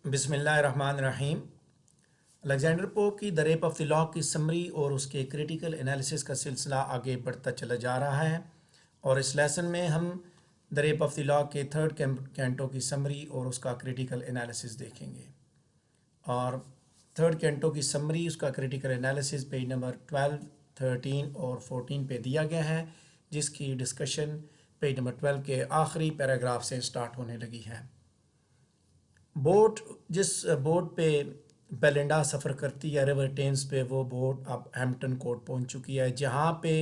بسم اللہ الرحمن الرحیم۔ الیگزینڈر پوپ کی دا ریپ آف دی لا کی سمری اور اس کے کریٹیکل انالیسس کا سلسلہ آگے بڑھتا چلا جا رہا ہے، اور اس لیسن میں ہم دا ریپ آف دی لا کے تھرڈ کینٹو کی سمری اور اس کا کریٹیکل انالیسس دیکھیں گے۔ اور تھرڈ کینٹو کی سمری، اس کا کریٹیکل انالیسس پیج نمبر 12، 13 اور 14 پہ دیا گیا ہے، جس کی ڈسکشن پیج نمبر 12 کے آخری پیراگراف سے سٹارٹ ہونے لگی ہے۔ جس بوٹ پہ بیلنڈا سفر کرتی ہے ریور ٹیمز پہ، وہ بوٹ اب ہیمپٹن کورٹ پہنچ چکی ہے، جہاں پہ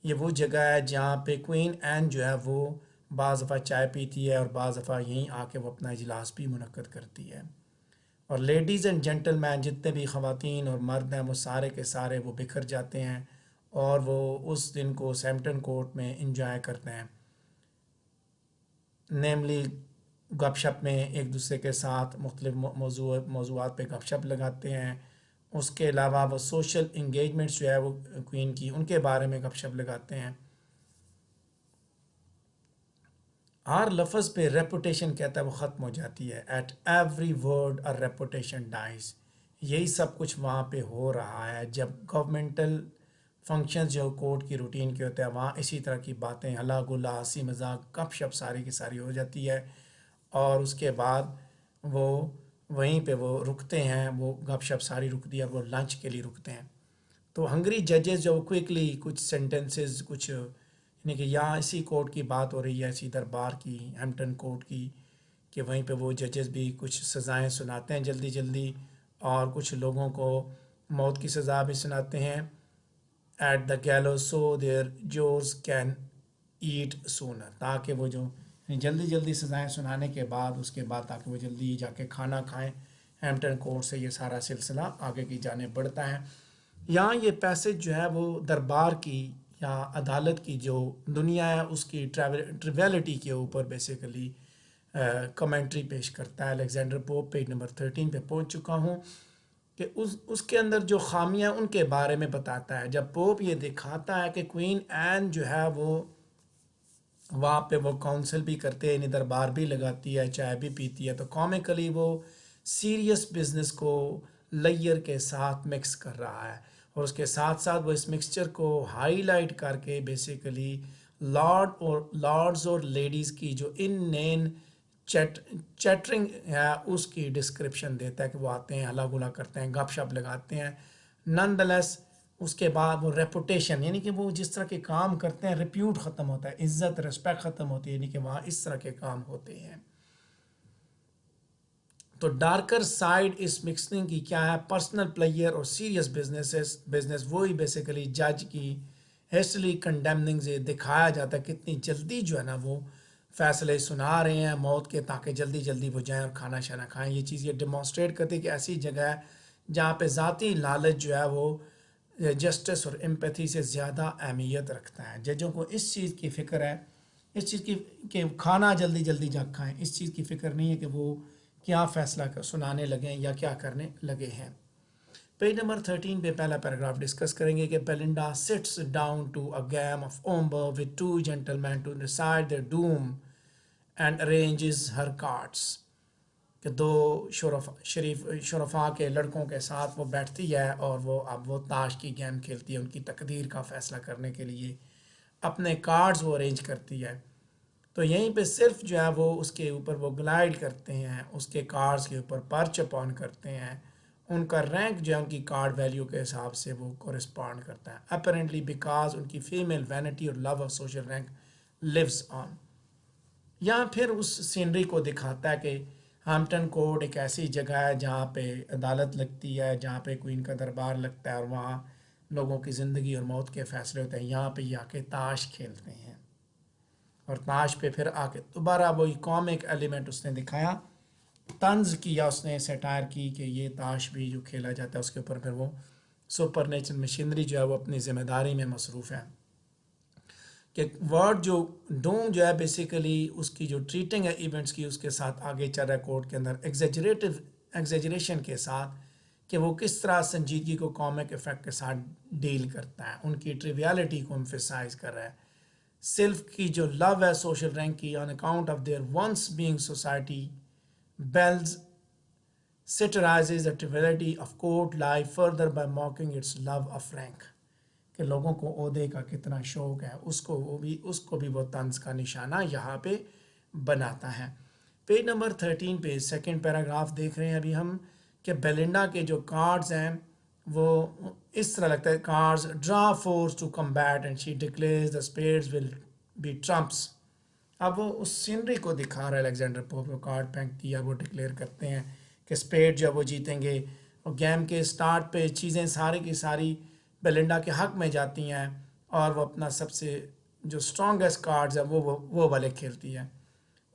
یہ وہ جگہ ہے جہاں پہ کوئین این جو ہے وہ بعض دفعہ چائے پیتی ہے اور بعض دفعہ یہیں آ کے وہ اپنا اجلاس بھی منعقد کرتی ہے، اور لیڈیز اینڈ جینٹل مین جتنے بھی خواتین اور مرد ہیں وہ سارے کے سارے وہ بکھر جاتے ہیں اور وہ اس دن کو ہیمپٹن کورٹ میں انجوائے کرتے ہیں، نیملی گپ شپ میں ایک دوسرے کے ساتھ مختلف موضوعات پہ گپ شپ لگاتے ہیں۔ اس کے علاوہ وہ سوشل انگیجمنٹس جو ہے وہ کوئین کی ان کے بارے میں گپ شپ لگاتے ہیں۔ ہر لفظ پہ ریپوٹیشن کہتا ہے وہ ختم ہو جاتی ہے، at every word a reputation dies۔ یہی سب کچھ وہاں پہ ہو رہا ہے جب گورنمنٹل فنکشنز جو کورٹ کی روٹین کے ہوتے ہیں وہاں اسی طرح کی باتیں ہلا گلا ہنسی مذاق گپ شپ ساری کی ساری ہو جاتی ہے، اور اس کے بعد وہ وہیں پہ وہ رکتے ہیں، وہ گپ شپ ساری رکتی ہے، وہ لنچ کے لیے رکتے ہیں۔ تو ہنگری ججز جو کوئکلی کچھ سینٹنسز کچھ یعنی کہ یہاں اسی کورٹ کی بات ہو رہی ہے، اسی دربار کی، ہیمپٹن کورٹ کی، کہ وہیں پہ وہ ججز بھی کچھ سزائیں سناتے ہیں جلدی جلدی، اور کچھ لوگوں کو موت کی سزا بھی سناتے ہیں، at the gallows so their jurors can eat sooner, تاکہ وہ جو جلدی جلدی سزائیں سنانے کے بعد اس کے بعد تاکہ وہ جلدی جا کے کھانا کھائیں۔ ہیمپٹن کورٹ سے یہ سارا سلسلہ آگے کی جانب بڑھتا ہے۔ یہاں یہ پیسج جو ہے وہ دربار کی یا عدالت کی جو دنیا ہے اس کی ٹریویلٹی کے اوپر بیسیکلی کمنٹری پیش کرتا ہے۔ الیگزینڈر پوپ پیج نمبر 13 پہ پہنچ چکا ہوں کہ اس کے اندر جو خامیاں ان کے بارے میں بتاتا ہے۔ جب پوپ یہ دکھاتا ہے کہ کوئین این جو ہے وہ وہاں پہ وہ کونسل بھی کرتے ہیں، یعنی دربار بھی لگاتی ہے، چائے بھی پیتی ہے، تو کامکلی وہ سیریس بزنس کو لیئر کے ساتھ مکس کر رہا ہے، اور اس کے ساتھ ساتھ وہ اس مکسچر کو ہائی لائٹ کر کے بیسیکلی لارڈز اور لیڈیز کی جو ان نین چیٹرنگ ہے اس کی ڈسکرپشن دیتا ہے کہ وہ آتے ہیں ہلا گلا کرتے ہیں گپ شپ لگاتے ہیں، نن دا لیس اس کے بعد وہ ریپوٹیشن یعنی کہ وہ جس طرح کے کام کرتے ہیں ریپیوٹ ختم ہوتا ہے، عزت رسپیکٹ ختم ہوتی ہے، یعنی کہ وہاں اس طرح کے کام ہوتے ہیں۔ تو ڈارکر سائڈ اس مکسنگ کی کیا ہے؟ پرسنل پلیئر اور سیریس بزنس وہی بیسیکلی جج کی ہیسٹلی کنڈیمننگ سے دکھایا جاتا ہے، کتنی جلدی جو ہے نا وہ فیصلے سنا رہے ہیں موت کے، تاکہ جلدی جلدی وہ جائیں اور کھانا شانا کھائیں۔ یہ چیز یہ ڈیمانسٹریٹ کرتی ہے کہ ایسی جگہ ہے جہاں پہ ذاتی لالچ جو ہے وہ جسٹس اور امپیتھی سے زیادہ اہمیت رکھتا ہے۔ ججوں کو اس چیز کی فکر ہے، اس چیز کی کہ کھانا جلدی جلدی جا کھائیں، اس چیز کی فکر نہیں ہے کہ وہ کیا فیصلہ سنانے لگے ہیں یا کیا کرنے لگے ہیں۔ پیج نمبر 13 پہ پہلا پیراگراف ڈسکس کریں گے کہ Belinda sits down to a game of ombre with two gentlemen to decide their doom and arranges her cards, کہ دو شرفاء کے لڑکوں کے ساتھ وہ بیٹھتی ہے اور وہ اب وہ تاش کی گیم کھیلتی ہے، ان کی تقدیر کا فیصلہ کرنے کے لیے اپنے کارڈز وہ ارینج کرتی ہے۔ تو یہیں پہ صرف جو ہے وہ اس کے اوپر وہ گلائڈ کرتے ہیں، اس کے کارڈز کے اوپر پرچ اپون کرتے ہیں، ان کا رینک جو ہے ان کی کارڈ ویلیو کے حساب سے وہ کورسپونڈ کرتا ہے، اپیرنٹلی بیکاز ان کی فیمیل وینٹی اور love of social rank lives on. یہاں پھر اس سینری کو دکھاتا ہے کہ ہیمپٹن کورٹ ایک ایسی جگہ ہے جہاں پہ عدالت لگتی ہے، جہاں پہ کوئین کا دربار لگتا ہے، اور وہاں لوگوں کی زندگی اور موت کے فیصلے ہوتے ہیں۔ یہاں پہ یہ آ کے تاش کھیلتے ہیں، اور تاش پہ پھر آ کے دوبارہ وہی کامک ایلیمنٹ اس نے دکھایا، طنز کیا اس نے، سیٹائر کی کہ یہ تاش بھی جو کھیلا جاتا ہے اس کے اوپر پھر وہ سپر نیچرل مشینری جو ہے وہ اپنی ذمہ داری میں مصروف ہے، کہ ورڈ جو ڈوم جو ہے بیسیکلی اس کی جو ٹریٹنگ ہے ایونٹس کی اس کے ساتھ آگے چل رہا ہے کورٹ کے اندر ایگزیجریشن کے ساتھ، کہ وہ کس طرح سنجیدگی کو کامک افیکٹ کے ساتھ ڈیل کرتا ہے، ان کی ٹریویالٹی کو امفیسائز کر رہا ہے، سیلف کی جو لو ہے سوشل رینک کی on account of their once being society belles satirizes the triviality of court life further by mocking its love of rank. کہ لوگوں کو عہدے کا کتنا شوق ہے، اس کو بھی وہ طنز کا نشانہ یہاں پہ بناتا ہے۔ پیج نمبر 13 پہ سیکنڈ پیراگراف دیکھ رہے ہیں ابھی ہم کہ بیلنڈا کے جو کارڈز ہیں وہ اس طرح لگتا ہے، cards draw force to combat and she declares the spades will be trumps. اب وہ اس سینری کو دکھا رہا ہے الیگزینڈر پوپ کو، کارڈ پینک کیا، وہ ڈکلیئر کرتے ہیں کہ اسپیڈ جو وہ جیتیں گے، اور گیم کے سٹارٹ پہ چیزیں ساری کی ساری بیلنڈا کے حق میں جاتی ہیں، اور وہ اپنا سب سے جو اسٹرانگسٹ کارڈز ہیں وہ والے کھیلتی ہے۔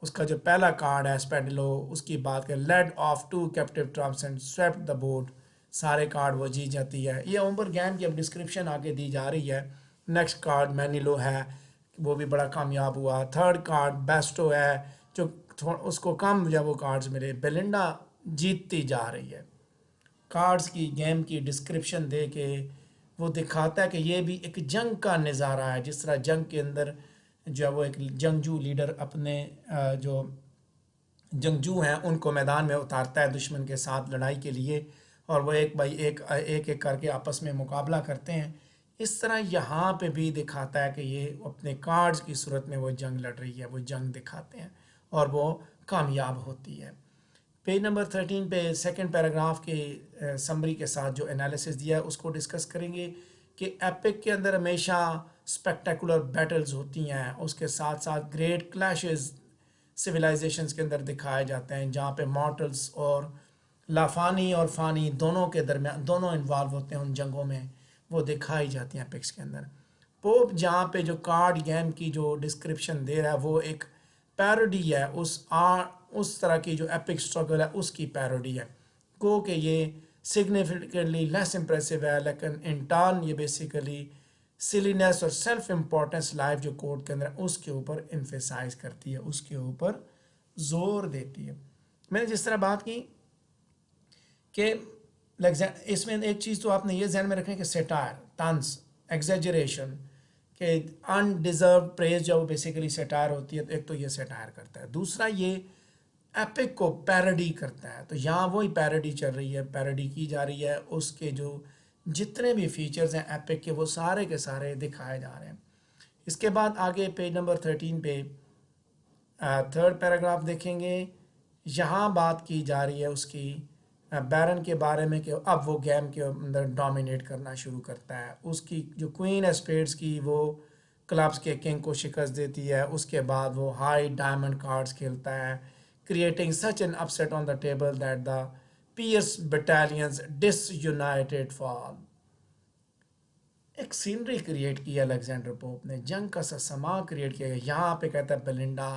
اس کا جو پہلا کارڈ ہے اسپیڈلو، اس کی بات کریں، lead of two captive Trump's and swept the board, سارے کارڈ وہ جیت جاتی ہے۔ یہ اوپر گیم کی اب ڈسکرپشن آگے دی جا رہی ہے۔ نیکسٹ کارڈ مینیلو ہے، وہ بھی بڑا کامیاب ہوا۔ تھرڈ کارڈ بیسٹو ہے، جو اس کو کم جو وہ کارڈز ملے۔ بیلنڈا جیتتی جا رہی ہے۔ کارڈز کی گیم کی ڈسکرپشن دے کے وہ دکھاتا ہے کہ یہ بھی ایک جنگ کا نظارہ ہے، جس طرح جنگ کے اندر جو ہے وہ ایک جنگجو لیڈر اپنے جو جنگجو ہیں ان کو میدان میں اتارتا ہے دشمن کے ساتھ لڑائی کے لیے، اور وہ ایک بائی ایک کر کے آپس میں مقابلہ کرتے ہیں۔ اس طرح یہاں پہ بھی دکھاتا ہے کہ یہ اپنے کارڈز کی صورت میں وہ جنگ لڑ رہی ہے، وہ جنگ دکھاتے ہیں اور وہ کامیاب ہوتی ہے۔ پیج نمبر 13 پہ سیکنڈ پیراگراف کے سمری کے ساتھ جو انالیسس دیا ہے اس کو ڈسکس کریں گے کہ ایپک کے اندر ہمیشہ اسپیکٹیکولر بیٹلز ہوتی ہیں، اس کے ساتھ ساتھ گریٹ کلیشز سویلائزیشنز کے اندر دکھائے جاتے ہیں، جہاں پہ مارٹلز اور لافانی اور فانی دونوں کے درمیان دونوں انوالو ہوتے ہیں ان جنگوں میں، وہ دکھائی جاتی ہیں ایپکس کے اندر۔ پوپ جہاں پہ جو کارڈ گیم کی جو ڈسکرپشن دے رہا ہے وہ ایک پیروڈی ہے اس طرح کی جو ایپک سٹرگل ہے اس کی پیروڈی ہے، گو کہ یہ سگنیفیکنٹلی لیس امپریسو ہے، لیکن ان ٹرن یہ بیسیکلی سیلینس اور سیلف امپورٹنس لائف جو کوڈ کے اندر ہے اس کے اوپر امفیسائز کرتی ہے، اس کے اوپر زور دیتی ہے۔ میں نے جس طرح بات کی کہ اس میں ایک چیز تو آپ نے یہ ذہن میں رکھیں کہ سیٹائر، طنز، ایگزیجریشن، کہ ان ڈیزرو پریز جو بیسیکلی سیٹائر ہوتی ہے، تو ایک تو یہ سیٹائر کرتا ہے، دوسرا یہ ایپک کو پیروڈی کرتا ہے۔ تو یہاں وہی پیروڈی چل رہی ہے، پیروڈی کی جا رہی ہے، اس کے جو جتنے بھی فیچرز ہیں ایپک کے وہ سارے کے سارے دکھائے جا رہے ہیں۔ اس کے بعد آگے پیج نمبر 13 پہ تھرڈ پیراگراف دیکھیں گے، یہاں بات کی جا رہی ہے اس کی بیرن کے بارے میں کہ اب وہ گیم کے اندر ڈومینیٹ کرنا شروع کرتا ہے۔ اس کی جو کوئین اسپیڈز کی وہ کلبز کے کنگ کو شکست دیتی ہے، اس کے بعد وہ ہائی ڈائمنڈ کارڈز کھیلتا ہے، creating such an upset on the table that the Pierce battalions disunited fall۔ ایک سینری کریٹ کی الیگزینڈر پوپ نے، جنگ کا سا سما کریٹ کیا گیا۔ یہاں پہ کہتا ہے Belinda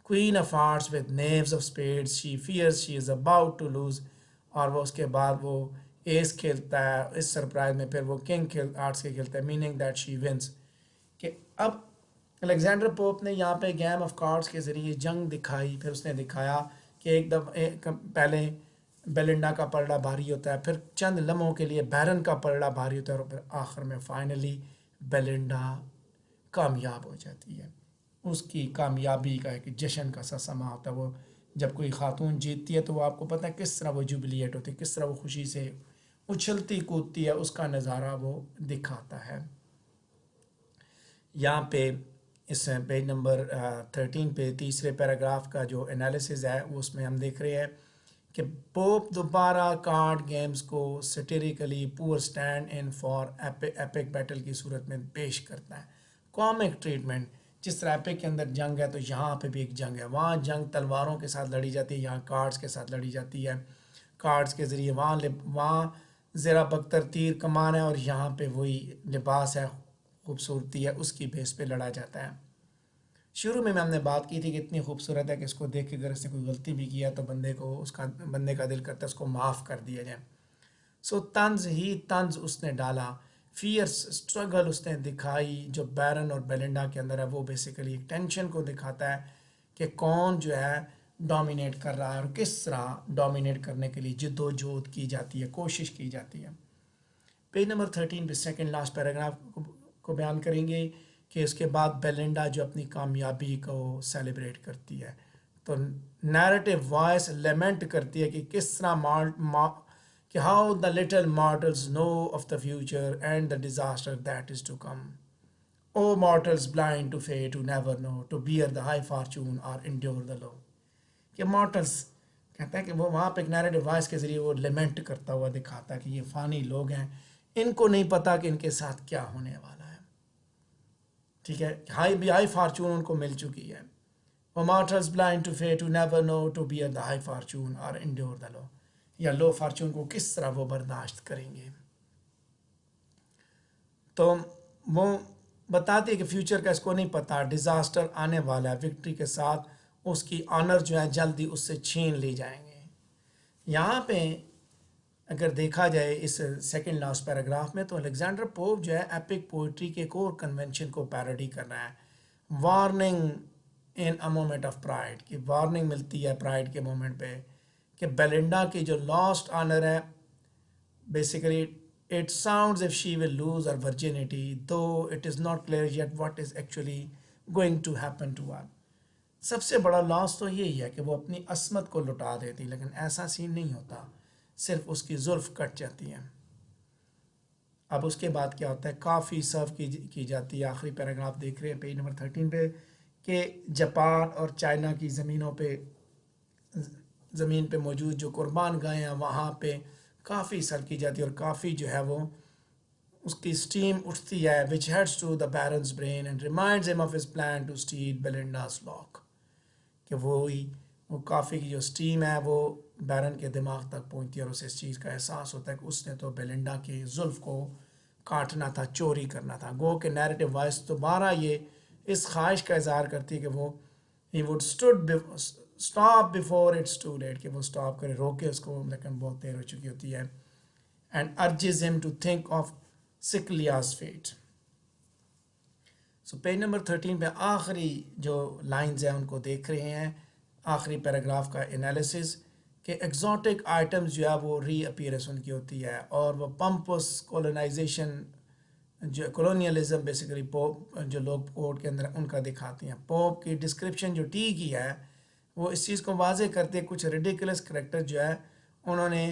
queen of hearts with knaves of spades she fears she is about to lose، اور وہ اس کے بعد وہ ایس کھیلتا ہے اس سرپرائز میں، پھر وہ کنگ آرٹس کے کھیلتا ہے meaning that she wins۔ کہ اب الیگزینڈر پوپ نے یہاں پہ گیم آف کارڈز کے ذریعے جنگ دکھائی، پھر اس نے دکھایا کہ ایک دفعہ پہلے بیلنڈا کا پلڑا بھاری ہوتا ہے، پھر چند لمحوں کے لیے بیرن کا پلڑا بھاری ہوتا ہے، اور پھر آخر میں فائنلی بیلنڈا کامیاب ہو جاتی ہے۔ اس کی کامیابی کا ایک جشن کا سا سما ہوتا ہے، وہ جب کوئی خاتون جیتتی ہے تو وہ آپ کو پتہ ہے کس طرح وہ جوبلیٹ ہوتی ہے، کس طرح وہ خوشی سے اچھلتی کودتی ہے، اس کا نظارہ وہ دکھاتا ہے۔ یہاں پہ اس پیج نمبر 13 پہ تیسرے پیراگراف کا جو انالیسز ہے وہ اس میں ہم دیکھ رہے ہیں کہ پوپ دوبارہ کارڈ گیمز کو سیٹیریکلی پور stand in for epic battle کی صورت میں پیش کرتا ہے، کامک ٹریٹمنٹ۔ جس طرح ایپک کے اندر جنگ ہے تو یہاں پہ بھی ایک جنگ ہے، وہاں جنگ تلواروں کے ساتھ لڑی جاتی ہے، یہاں کارڈز کے ساتھ لڑی جاتی ہے، کارڈز کے ذریعے وہاں زیرہ بختر تیر کمان ہے، اور یہاں پہ وہی لباس ہے، خوبصورتی ہے، اس کی بیس پہ لڑا جاتا ہے۔ شروع میں ہم نے بات کی تھی کہ اتنی خوبصورت ہے کہ اس کو دیکھ کے اگر اس نے کوئی غلطی بھی کیا تو بندے کا دل کرتا ہے اس کو معاف کر دیا جائے۔ سو طنز اس نے ڈالا، فیئرس اسٹرگل اس نے دکھائی جو بیرن اور بیلنڈا کے اندر ہے، وہ بیسیکلی ایک ٹینشن کو دکھاتا ہے کہ کون جو ہے ڈومینیٹ کر رہا ہے اور کس طرح ڈومینیٹ کرنے کے لیے جد و جہد کی جاتی ہے، کوشش کی جاتی ہے۔ پیج نمبر 13 پہ سیکنڈ لاسٹ پیراگراف کو بیان کریں گے کہ اس کے بعد بیلنڈا جو اپنی کامیابی کو سیلیبریٹ کرتی ہے، تو نیریٹو وائس لیمنٹ کرتی ہے کہ کس طرح کہ how the little mortals know of the future and the disaster that is to come. O mortals blind to fate to never know to bear the high fortune or endure the low. کہ mortals کہتا ہے کہ وہ وہاں پہ ایک narrative voice کے ذریعے وہ لیمنٹ کرتا ہوا دکھاتا ہے کہ یہ فانی لوگ ہیں, ان کو نہیں پتا کہ ان کے ساتھ کیا ہونے والا ہے. ٹھیک ہے, ہائی فارچون ان کو مل چکی ہے. وہ mortals blind to fate to never know to bear the high fortune or endure the low, یا لو فارچون کو کس طرح وہ برداشت کریں گے. تو وہ بتاتے ہیں کہ فیوچر کا اس کو نہیں پتا, ڈیزاسٹر آنے والا ہے, وکٹری کے ساتھ اس کی آنر جو ہے جلدی اس سے چھین لی جائیں گے. یہاں پہ اگر دیکھا جائے اس سیکنڈ لاسٹ پیراگراف میں, تو الیگزینڈر پوپ جو ہے ایپک پوئٹری کے کور کنونشن کو پیروڈی کر رہا ہے. Warning in a moment of pride, کہ وارننگ ملتی ہے پرائڈ کے مومنٹ پہ کہ بیلنڈا کی جو لاسٹ آنر ہے, basically it sounds if she will lose her virginity, though it is not clear yet what is actually going to happen to her. سب سے بڑا لاس تو یہی ہے کہ وہ اپنی عصمت کو لٹا دیتی, لیکن ایسا سین نہیں ہوتا, صرف اس کی زلف کٹ جاتی ہیں. اب اس کے بعد کیا ہوتا ہے, کافی سرو کی جاتی ہے. آخری پیراگراف دیکھ رہے ہیں پیج نمبر 13 پہ, کہ جاپان اور چائنا کی زمین پہ موجود جو قربان گاہیں ہیں وہاں پہ کافی سر کی جاتی ہے, اور کافی جو ہے وہ اس کی سٹیم اٹھتی ہے, which heads to the baron's brain and reminds him of his plan to steal Belinda's lock. کہ وہ کافی کی جو سٹیم ہے وہ بیرن کے دماغ تک پہنچتی ہے, اور اسے اس چیز کا احساس ہوتا ہے کہ اس نے تو بیلنڈا کی زلف کو کاٹنا تھا, چوری کرنا تھا. گو کہ نیریٹو وائس دوبارہ یہ اس خواہش کا اظہار کرتی ہے کہ وہ he would stop before it's too late, کہ وہ سٹاپ کرے, روکے اس کو, لیکن بہت دیر ہو چکی ہوتی ہے. and urges him to think of Sicilia's fate. So page number 13 پہ آخری جو لائنز ہیں ان کو دیکھ رہے ہیں, آخری پیراگراف کا انالیسز, کہ ایگزوٹک آئٹمز جو ہے وہ ری اپیئرنس ان کی ہوتی ہے, اور وہ پمپس کولونائزیشن جو کولونیلزم بیسیکلی پوپ جو لوگ پورٹ کے اندر ان کا دکھاتی ہیں. پوپ کی ڈسکرپشن جو ٹی کی ہے وہ اس چیز کو واضح کرتے, کچھ ریڈیکولس کریکٹر جو ہے انہوں نے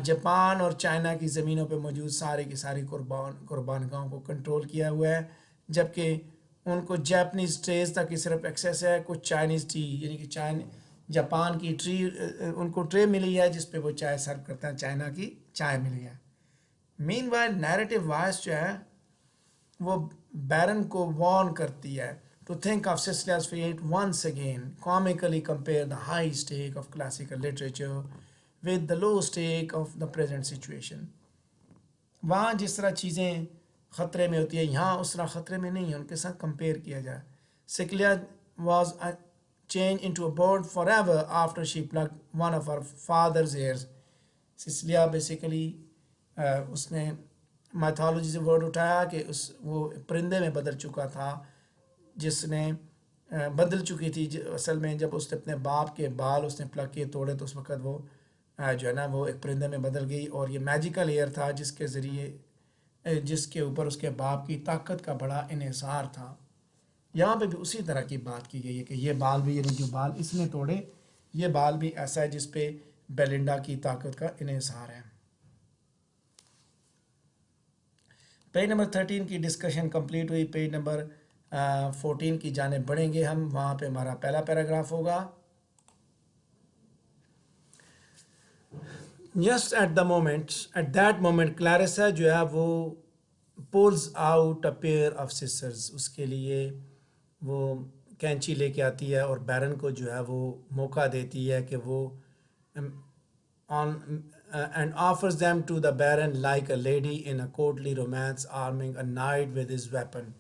جاپان اور چائنا کی زمینوں پہ موجود ساری کی ساری قربان گاہوں کو کنٹرول کیا ہوا ہے, جبکہ ان کو جاپنیز ٹریز تک ہی صرف ایکسیس ہے. کچھ چائنیز ٹی, یعنی کہ جاپان کی ٹری ان کو ٹرے ملی ہے جس پہ وہ چائے سرو کرتے ہیں, چائنا کی چائے ملی ہے. مین وائل نیریٹو وائس جو ہے وہ بیرن کو وارن کرتی ہے to think of Sicilia's fate once again, comically compare the high stake of classical literature with the low stake of the present situation. وہاں جس طرح چیزیں خطرے میں ہوتی ہیں یہاں اس طرح خطرے میں نہیں ہیں, ان کے ساتھ کمپیئر کیا جائے. Sicilia was changed into a bird forever after she plucked one of her father's hairs. Sicilia basically اس نے مائتھالوجی سے ورڈ اٹھایا کہ وہ پرندے میں بدل چکا تھا, جس نے بدل چکی تھی اصل میں جب اس نے اپنے باپ کے بال اس نے پلک کیے توڑے, تو اس وقت وہ جو ہے نا وہ ایک پرندے میں بدل گئی, اور یہ میجیکل ایئر تھا جس کے ذریعے جس کے اوپر اس کے باپ کی طاقت کا بڑا انحصار تھا. یہاں پہ بھی اسی طرح کی بات کی گئی ہے کہ یہ بال بھی, یعنی جو بال اس نے توڑے یہ بال بھی ایسا ہے جس پہ بیلنڈا کی طاقت کا انحصار ہے. پیج نمبر 13 کی ڈسکشن کمپلیٹ ہوئی. پیج نمبر 14 کی جانب بڑھیں گے ہم, وہاں پہ ہمارا پہلا پیراگراف ہوگا. Just at that moment Clarissa جو ہے وہ pulls out a pair of scissors, اس کے لیے وہ کینچی لے کے آتی ہے اور بیرن کو جو ہے وہ موقع دیتی ہے کہ وہ and offers them to the baron like a lady in a courtly romance arming a knight with his weapon.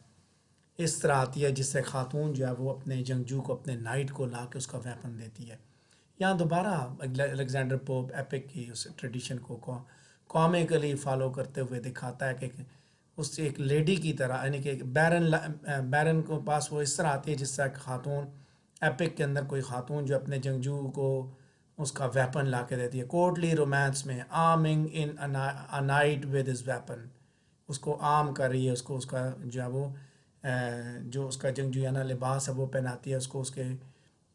اس طرح آتی ہے جس سے خاتون جو ہے وہ اپنے جنگجو کو, اپنے نائٹ کو لا کے اس کا ویپن دیتی ہے. یہاں دوبارہ الیگزینڈر پوپ ایپک کی اس ٹریڈیشن کو کامیکلی فالو کرتے ہوئے دکھاتا ہے کہ اس سے ایک لیڈی کی طرح, یعنی کہ بیرن کو پاس وہ اس طرح آتی ہے جس طرح خاتون ایپک کے اندر کوئی خاتون جو اپنے جنگجو کو اس کا ویپن لا کے دیتی ہے. کوٹلی رومانس میں arming in a knight with his weapon, اس کو عام کر رہی ہے, اس کو اس کا جو ہے وہ جو اس کا جنگجویانہ لباس ہے وہ پہناتی ہے, اس کو اس کے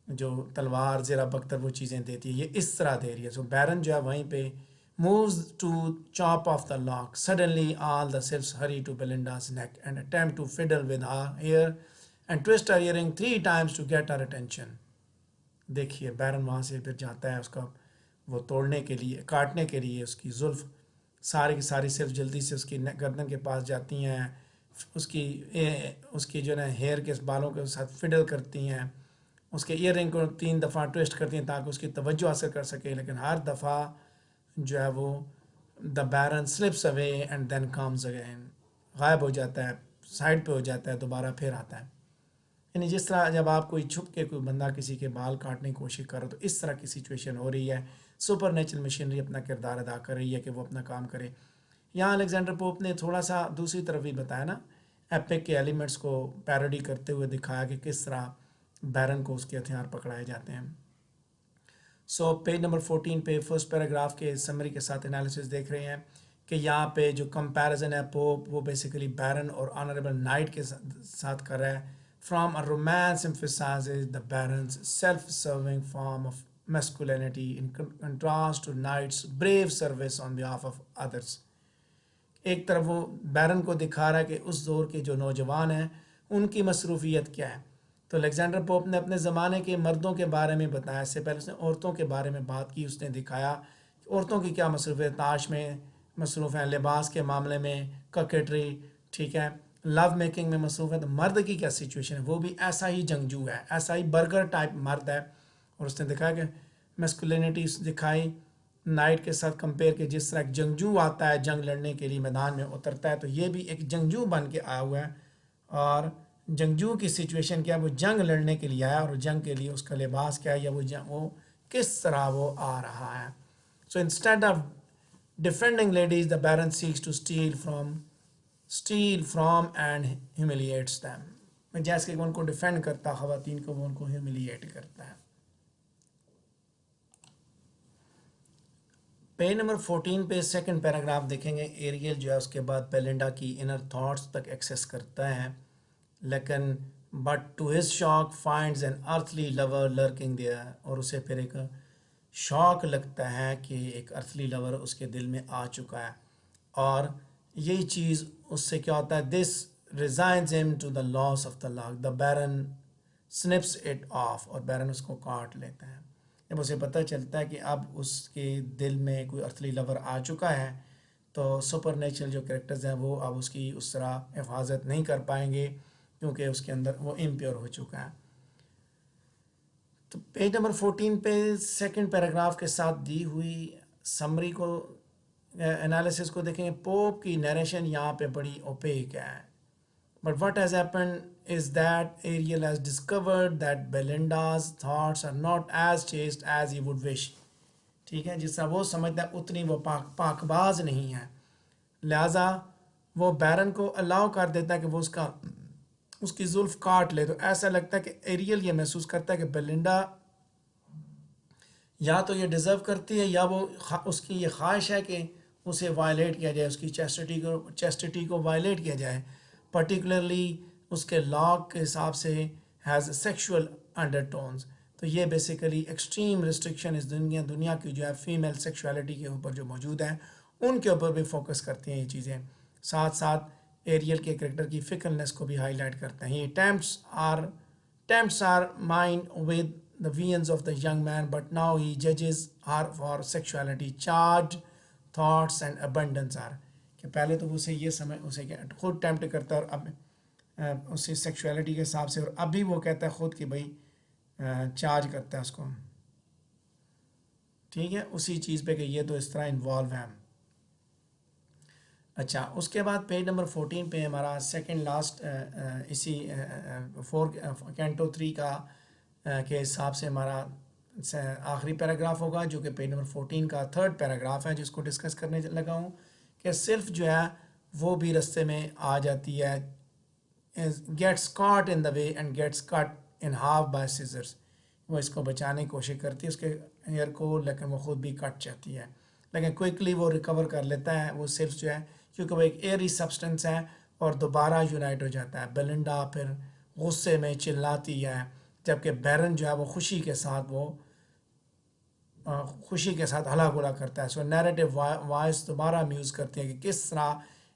جو تلوار زیرہ بختر وہ چیزیں دیتی ہے، یہ اس طرح دے رہی ہے. سو بیرن جو ہے وہیں پہ moves to chop off the lock. Suddenly all the sylphs hurry to Belinda's neck and attempt to fiddle with her hair and twist her earring 3 times to get her attention. دیکھیے بیرن وہاں سے پھر جاتا ہے اس کا وہ توڑنے کے لیے، کاٹنے کے لیے اس کی زلف. ساری کی ساری صرف جلدی سے اس کی گردن کے پاس جاتی ہیں، اس کی جو ہے نا ہیئر کے بالوں کے ساتھ فڈل کرتی ہیں، اس کے ایئر رنگ کو 3 دفعہ ٹویسٹ کرتی ہیں تاکہ اس کی توجہ حاصل کر سکے. لیکن ہر دفعہ جو ہے وہ the baron slips away and then comes again, غائب ہو جاتا ہے، سائڈ پہ ہو جاتا ہے، دوبارہ پھر آتا ہے. یعنی جس طرح جب آپ کوئی چھپ کے کوئی بندہ کسی کے بال کاٹنے کی کوشش کرو تو اس طرح کی سچویشن ہو رہی ہے. سپر نیچرل مشینری اپنا کردار ادا کر رہی ہے کہ وہ اپنا کام کرے. یہاں الیگزینڈر پوپ نے تھوڑا سا دوسری طرف بھی بتایا نا، ایپک کے ایلیمنٹس کو پیروڈی کرتے ہوئے دکھایا کہ کس طرح بیرن کو اس کے ہتھیار پکڑائے جاتے ہیں. سو پیج نمبر 14 پہ فرسٹ پیراگراف کے سمری کے ساتھ انالیسس دیکھ رہے ہیں کہ یہاں پہ جو کمپیریزن ہے پوپ وہ بیسیکلی بیرن اور آنریبل نائٹ کے ساتھ کر رہا ہے. From a romance emphasizes the baron's self-serving form of masculinity in contrast to knight's brave service on behalf of others. ایک طرف وہ بیرن کو دکھا رہا ہے کہ اس دور کے جو نوجوان ہیں ان کی مصروفیت کیا ہے. تو الیگزینڈر پوپ نے اپنے زمانے کے مردوں کے بارے میں بتایا، اس سے پہلے اس نے عورتوں کے بارے میں بات کی. اس نے دکھایا کہ عورتوں کی کیا مصروفیت، تاش میں مصروف ہیں، لباس کے معاملے میں ککٹری، ٹھیک ہے، لو میکنگ میں مصروف ہے. تو مرد کی کیا سچویشن ہے، وہ بھی ایسا ہی جنگجو ہے، ایسا ہی برگر ٹائپ مرد ہے. اور اس نے دکھایا کہ میسکولینٹی دکھائی نائٹ کے ساتھ کمپیئر کہ جس طرح ایک جنگجو آتا ہے جنگ لڑنے کے لیے میدان میں اترتا ہے، تو یہ بھی ایک جنگجو بن کے آیا ہوا ہے. اور جنگجو کی سچویشن کیا ہے، وہ جنگ لڑنے کے لیے آیا اور جنگ کے لیے اس کا لباس کیا ہے یا وہ کس طرح وہ آ رہا ہے. So instead of defending ladies the baron seeks to steal from and humiliates them. جیسے کہ وہ ان کو ڈیفینڈ کرتا، خواتین کو وہ ان کو ہیوملیٹ کرتا ہے. پیج نمبر 14 پہ سیکنڈ پیراگراف دیکھیں گے. ایریل جو ہے اس کے بعد بیلنڈا کی انر تھاٹس تک ایکسیس کرتا ہے، لیکن but to his shock finds an earthly lover lurking there. اور اسے پھر ایک شوق لگتا ہے کہ ایک ارتھلی لور اس کے دل میں آ چکا ہے. اور یہی چیز اس سے کیا ہوتا ہے، this resigns him to the loss of the lock. The baron snips it off, اور بیرن اس کو کاٹ لیتا ہے. جب اسے پتہ چلتا ہے کہ اب اس کے دل میں کوئی ارتھلی لور آ چکا ہے تو سپر نیچرل جو کریکٹرز ہیں وہ اب اس کی اس طرح حفاظت نہیں کر پائیں گے کیونکہ اس کے اندر وہ امپیور ہو چکا ہے. تو پیج نمبر 14 پہ سیکنڈ پیراگراف کے ساتھ دی ہوئی سمری کو انالیسس کو دیکھیں. پوپ کی نیریشن یہاں پہ بڑی اوپیک ہے. But what has happened is that Ariel has discovered that Belinda's thoughts are not as chaste as he would wish. ٹھیک ہے، جس طرح وہ سمجھتا ہے اتنی وہ پاک باز نہیں ہے، لہٰذا وہ بیرن کو الاؤ کر دیتا ہے کہ وہ اس کی زلف کاٹ لے. تو ایسا لگتا ہے کہ ایریل یہ محسوس کرتا ہے کہ بیلنڈا یا تو یہ ڈیزرو کرتی ہے یا وہ اس کی یہ خواہش ہے کہ اسے وائلیٹ کیا جائے، اس کی چیسٹٹی کو وائلیٹ کیا جائے. پرٹیکولرلی اس کے لاک کے حساب سے ہیز سیکشول انڈر ٹونز. تو یہ بیسیکلی ایکسٹریم ریسٹرکشن اس دنیا کی جو ہے فیمیل سیکشولیٹی کے اوپر جو موجود ہیں ان کے اوپر بھی فوکس کرتی ہیں یہ چیزیں. ساتھ ساتھ ایریل کے کریکٹر کی فکرنس کو بھی ہائی لائٹ کرتے ہیں. یہ tempts her mind with the visions of the young man, but now he judges her for sexuality. Charged thoughts and abundance are. کہ پہلے تو اسے یہ سمجھ اسے کہ خود ٹیمپٹ کرتا ہے اور اب اسی سیکشولیٹی کے حساب سے، اور ابھی وہ کہتا ہے خود کہ بھائی چارج کرتا ہے اس کو، ٹھیک ہے، اسی چیز پہ کہ یہ تو اس طرح انوالو ہے. اچھا، اس کے بعد پیج نمبر 14 پہ ہمارا سیکنڈ لاسٹ اسی کینٹو 3 کا کے حساب سے ہمارا آخری پیراگراف ہوگا جو کہ پیج نمبر 14 کا تھرڈ پیراگراف ہے، جس کو ڈسکس کرنے لگا ہوں کہ صرف جو ہے وہ بھی رستے میں آ جاتی ہے، gets caught in the way and gets cut in half by scissors. وہ اس کو بچانے کی کوشش کرتی ہے اس کے ہیئر کو، لیکن وہ خود بھی کٹ جاتی ہے. لیکن کوئکلی وہ ریکور کر لیتا ہے وہ صرف جو ہے، کیونکہ وہ ایک ایئری سبسٹنس ہے اور دوبارہ یونائٹ ہو جاتا ہے. بیلنڈا پھر غصے میں چلاتی ہے، جبکہ بیرن جو ہے وہ خوشی کے ساتھ ہلا گلا کرتا ہے. سو نیریٹو وائس دوبارہ ہم یوز کرتے ہیں کہ کس طرح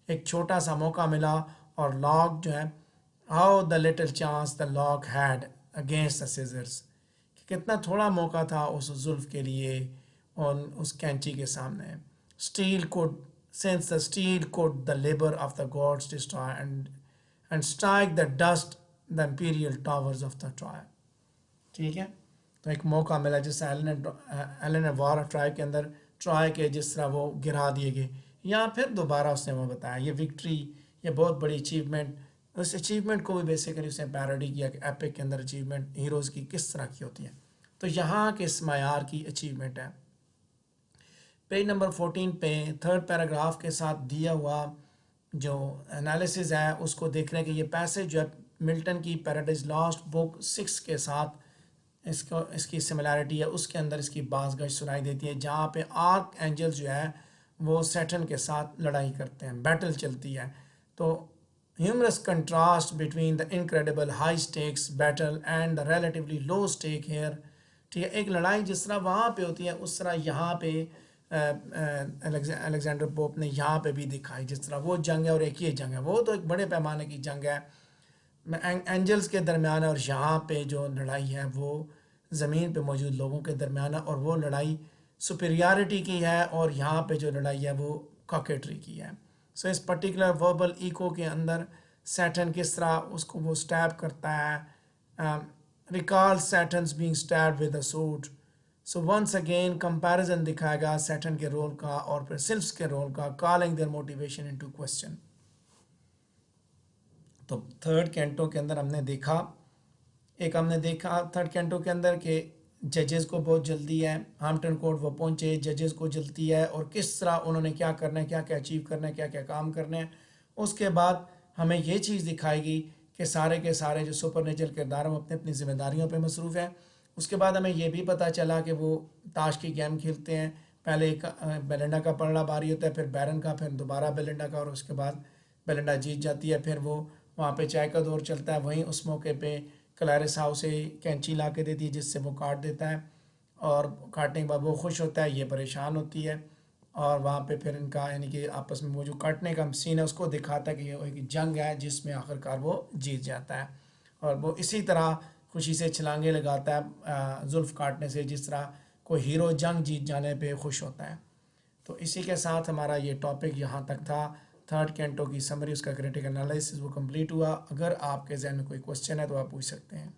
ایک چھوٹا سا موقع ملا اور لاک جو ہے how the little chance the lock had against the scissors, کہ کتنا تھوڑا موقع تھا اس زلف کے لیے اور اس کینچی کے سامنے. Steel could sense the steel could the labour of the gods destroy and strike the dust the imperial towers of the Troy. ٹھیک ہے، تو ایک موقع ملا جس طرح ایلن وار آف ٹرائی کے اندر ٹرائی کے جس طرح وہ گرا دیے گئے، یہاں پھر دوبارہ اس نے وہ بتایا یہ وکٹری، یہ بہت بڑی اچیومنٹ. اس اچیومنٹ کو بھی بیسیکلی اس نے پیروڈی کیا کہ ایپک کے اندر اچیومنٹ ہیروز کی کس طرح کی ہوتی ہیں. تو یہاں کے اس معیار کی اچیومنٹ ہے. پیج نمبر 14 پہ تھرڈ پیراگراف کے ساتھ دیا ہوا جو انالیسز ہے اس کو دیکھ رہے ہیں کہ یہ پیسج جو ہے ملٹن کی پیراڈائز لاسٹ بک 6 کے ساتھ اس کی سملیرٹی ہے. اس کے اندر اس کی باز گشت سنائی دیتی ہے جہاں پہ آرک اینجل جو ہے وہ سیٹن کے ساتھ لڑائی کرتے ہیں، بیٹل چلتی ہے. تو humorous contrast between the incredible high stakes battle and the relatively low stake here. ٹھیک ہے، ایک لڑائی جس طرح وہاں پہ ہوتی ہے اس طرح یہاں پہ الیگزینڈر پوپ نے یہاں پہ بھی دکھائی. جس طرح وہ جنگ ہے اور ایک یہ جنگ ہے، وہ تو ایک بڑے پیمانے کی جنگ ہے اینجلز کے درمیان ہے، اور یہاں پہ جو لڑائی ہے وہ زمین پہ موجود لوگوں کے درمیان ہے، اور وہ لڑائی سپیریارٹی کی ہے، اور یہاں پہ جو لڑائی ہے وہ کاکیٹری کی ہے. سو اس پرٹیکولر وربل ایکو کے اندر سیٹن کس طرح اس کو وہ سٹیپ کرتا ہے. Recall Satan's being step with a suit. So once again comparison دکھائے گا سیٹن کے رول کا اور پھر سلفس کے رول کا، calling their motivation into question. تو تھرڈ کینٹو کے اندر ہم نے دیکھا تھرڈ کینٹو کے اندر کہ ججز کو بہت جلدی ہے، ہامپٹن کورٹ وہ پہنچے، ججز کو جلدی ہے اور کس طرح انہوں نے کیا کرنا ہے، کیا کیا اچیو کرنا ہے، کیا کیا کام کرنے ہیں. اس کے بعد ہمیں یہ چیز دکھائے گی کہ سارے کے سارے جو سپر نیچرل کردار ہیں وہ اپنی اپنی ذمہ داریوں پہ مصروف ہیں. اس کے بعد ہمیں یہ بھی پتہ چلا کہ وہ تاش کی گیم کھیلتے ہیں، پہلے ایک بیلنڈا کا پلڑا باری ہوتا ہے، پھر بیرن کا، پھر دوبارہ بیلنڈا کا، اور اس کے بعد بیلنڈا جیت جاتی ہے. پھر وہ وہاں پہ چائے کا دور چلتا ہے. وہیں اس موقع پہ کلیرس ہاؤس سے کینچی لا کے دیتی ہے جس سے وہ کاٹ دیتا ہے، اور کاٹنے کے بعد وہ خوش ہوتا ہے، یہ پریشان ہوتی ہے، اور وہاں پہ پھر ان کا یعنی کہ آپس میں وہ جو کاٹنے کا سین ہے اس کو دکھاتا ہے کہ یہ ایک جنگ ہے جس میں آخرکار وہ جیت جاتا ہے. اور وہ اسی طرح خوشی سے چھلانگے لگاتا ہے زلف کاٹنے سے، جس طرح کوئی ہیرو جنگ جیت جانے پہ خوش ہوتا ہے. تو اسی کے ساتھ ہمارا یہ ٹاپک یہاں تک تھا. تھرڈ کینٹو کی سمری، اس کا کریٹیکل انالیسس وہ کمپلیٹ ہوا. اگر آپ کے ذہن میں کوئی کوسچن ہے تو آپ پوچھ سکتے ہیں.